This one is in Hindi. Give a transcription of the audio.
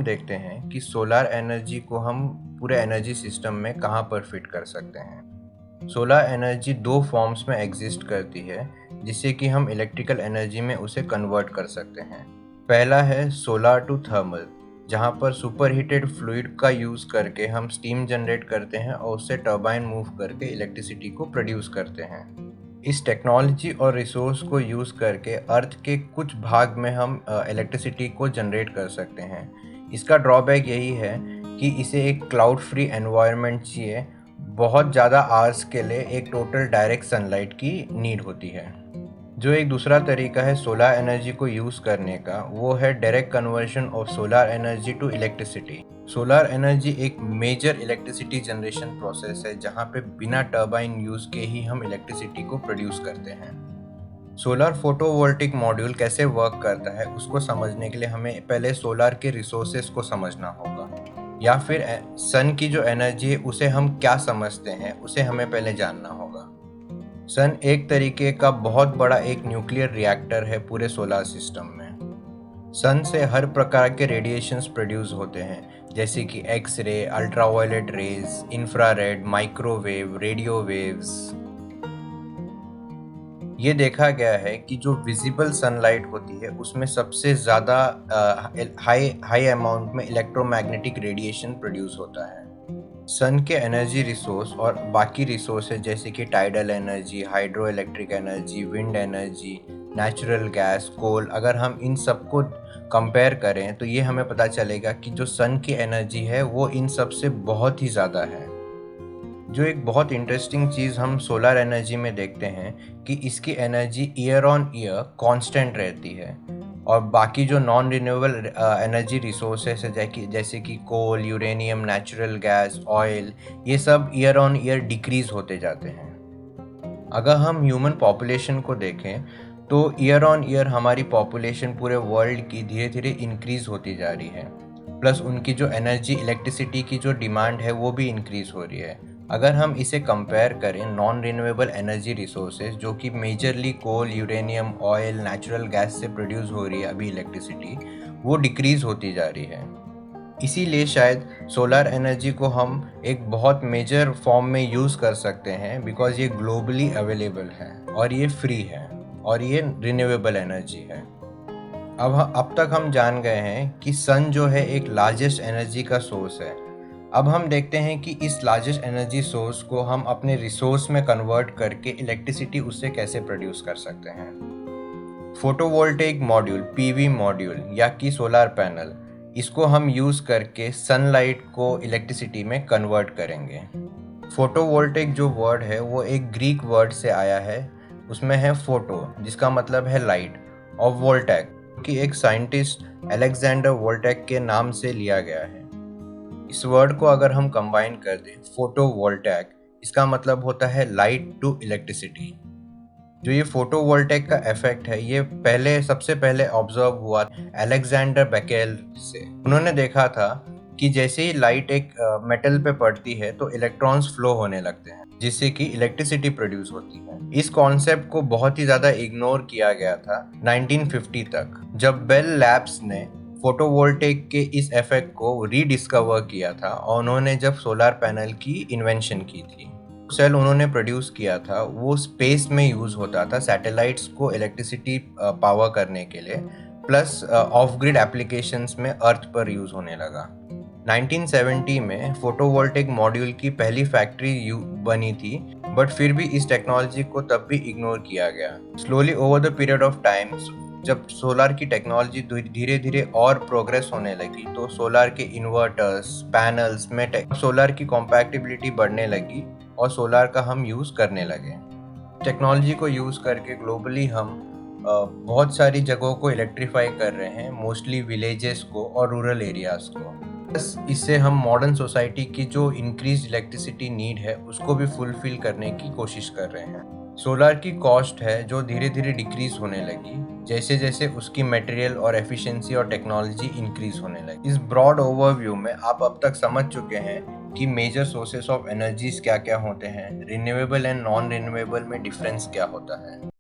हम देखते हैं कि सोलार एनर्जी को हम पूरे एनर्जी सिस्टम में कहाँ पर फिट कर सकते हैं। सोलार एनर्जी दो फॉर्म्स में एग्जिस्ट करती है जिससे कि हम इलेक्ट्रिकल एनर्जी में उसे कन्वर्ट कर सकते हैं। पहला है सोलार टू थर्मल, जहाँ पर सुपर हीटेड फ्लूइड का यूज़ करके हम स्टीम जनरेट करते हैं और उससे टर्बाइन मूव करके इलेक्ट्रिसिटी को प्रोड्यूस करते हैं। इस टेक्नोलॉजी और रिसोर्स को यूज़ करके अर्थ के कुछ भाग में हम इलेक्ट्रिसिटी को जनरेट कर सकते हैं। इसका ड्रॉबैक यही है कि इसे एक क्लाउड फ्री एनवायरनमेंट चाहिए। बहुत ज़्यादा आवर्स के लिए एक टोटल डायरेक्ट सनलाइट की नीड होती है। जो एक दूसरा तरीका है सोलार एनर्जी को यूज़ करने का, वो है direct conversion of solar energy to electricity. Solar energy एक मेजर इलेक्ट्रिसिटी जनरेशन प्रोसेस है जहाँ पे बिना टर्बाइन यूज़ के ही हम इलेक्ट्रिसिटी को प्रोड्यूस करते हैं। सोलर फोटोवोल्टिक मॉड्यूल कैसे वर्क करता है उसको समझने के लिए हमें पहले सोलार के रिसोर्सेज को समझना होगा, या फिर सन की जो एनर्जी है उसे हम क्या समझते हैं उसे हमें पहले जानना होगा। सन एक तरीके का बहुत बड़ा एक न्यूक्लियर रिएक्टर है पूरे सोलार सिस्टम में। सन से हर प्रकार के रेडिएशंस प्रोड्यूस होते हैं, जैसे कि X ray, ultraviolet rays, infrared, microwave, radio waves. ये देखा गया है कि जो विजिबल सनलाइट होती है उसमें सबसे ज़्यादा हाई अमाउंट में इलेक्ट्रोमैग्नेटिक रेडिएशन प्रोड्यूस होता है। सन के एनर्जी रिसोर्स और बाकी रिसोर्सेज जैसे कि tidal energy, hydro electric energy, wind energy, natural gas, coal, अगर हम इन सबको कंपेयर करें तो ये हमें पता चलेगा कि जो सन की एनर्जी है वो इन सब से बहुत ही ज़्यादा है। जो एक बहुत इंटरेस्टिंग चीज़ हम सोलर एनर्जी में देखते हैं कि इसकी energy year on year constant रहती है, और बाकी जो नॉन रिन्यूएबल एनर्जी रिसोर्सेस है जैसे कि कोल, यूरेनियम, नेचुरल गैस, ऑयल, ये सब ईयर ऑन ईयर डिक्रीज होते जाते हैं। अगर हम ह्यूमन पॉपुलेशन को देखें तो ईयर ऑन ईयर हमारी पॉपुलेशन पूरे वर्ल्ड की धीरे धीरे इंक्रीज होती जा रही है, प्लस उनकी जो एनर्जी इलेक्ट्रिसिटी की जो डिमांड है वो भी इंक्रीज हो रही है। अगर हम इसे कंपेयर करें नॉन रिन्यूएबल एनर्जी रिसोर्सेज जो कि मेजरली कोल, यूरेनियम, ऑयल, नेचुरल गैस से प्रोड्यूस हो रही है अभी इलेक्ट्रिसिटी, वो डिक्रीज होती जा रही है। इसीलिए शायद सोलर एनर्जी को हम एक बहुत मेजर फॉर्म में यूज़ कर सकते हैं, बिकॉज ये ग्लोबली अवेलेबल है और ये फ्री है और ये रिन्यूएबल एनर्जी है। अब तक हम जान गए हैं कि सन जो है एक लार्जेस्ट एनर्जी का सोर्स है। अब हम देखते हैं कि इस लार्जेस्ट एनर्जी सोर्स को हम अपने रिसोर्स में कन्वर्ट करके इलेक्ट्रिसिटी उससे कैसे प्रोड्यूस कर सकते हैं। फोटोवोल्टेइक मॉड्यूल, पीवी मॉड्यूल या कि सोलर पैनल, इसको हम यूज़ करके सनलाइट को इलेक्ट्रिसिटी में कन्वर्ट करेंगे। फोटोवोल्टेइक जो वर्ड है वो एक ग्रीक वर्ड से आया है, उसमें है फोटो जिसका मतलब है लाइट, और वोल्टेक कि एक साइंटिस्ट अलेक्जेंडर वोल्टेक के नाम से लिया गया है। इस वर्ड को अगर हम कंबाइन कर दें, फोटोवोल्टेक, इसका मतलब होता है लाइट टू इलेक्ट्रिसिटी। जो ये फोटोवोल्टेक का इफेक्ट है ये सबसे पहले ऑब्जर्व हुआ अलेक्जेंडर बेकेल से। उन्होंने देखा था कि जैसे ही लाइट एक मेटल पे पड़ती है तो इलेक्ट्रॉन्स फ्लो होने लगते हैं जिससे कि इलेक्ट्रिसिटी प्रोड्यूस होती है। इस कॉन्सेप्ट को बहुत ही ज़्यादा इग्नोर किया गया था 1950 तक, जब बेल लैब्स ने फोटोवोल्टेक के इस इफेक्ट को रीडिस्कवर किया था और उन्होंने जब सोलर पैनल की इन्वेंशन की थी। सेल उन्होंने प्रोड्यूस किया था वो स्पेस में यूज़ होता था सैटेलाइट्स को इलेक्ट्रिसिटी पावर करने के लिए, प्लस ऑफ ग्रिड एप्लीकेशंस में अर्थ पर यूज़ होने लगा। 1970 में फोटोवोल्टेइक मॉड्यूल की पहली फैक्ट्री बनी थी, बट फिर भी इस टेक्नोलॉजी को तब भी इग्नोर किया गया। Slowly over the period of time जब सोलार की टेक्नोलॉजी धीरे धीरे और प्रोग्रेस होने लगी तो सोलार के इन्वर्टर्स, पैनल्स में सोलार की कॉम्पैटिबिलिटी बढ़ने लगी और सोलार का हम यूज़ करने लगे। टेक्नोलॉजी को यूज़ करके ग्लोबली हम बहुत सारी जगहों को इलेक्ट्रीफाई कर रहे हैं, मोस्टली विलेजेस को और रूरल एरियाज़ को। बस इससे हम मॉडर्न सोसाइटी की जो इंक्रीज इलेक्ट्रिसिटी नीड है उसको भी फुलफिल करने की कोशिश कर रहे हैं। सोलार की कॉस्ट है जो धीरे धीरे डिक्रीज होने लगी जैसे जैसे उसकी मटेरियल और एफिशिएंसी और टेक्नोलॉजी इंक्रीज होने लगी। इस ब्रॉड ओवरव्यू में आप अब तक समझ चुके हैं कि मेजर सोर्सेस ऑफ एनर्जीज क्या क्या होते हैं, रिन्यूएबल एंड नॉन रिन्यूएबल में डिफरेंस क्या होता है।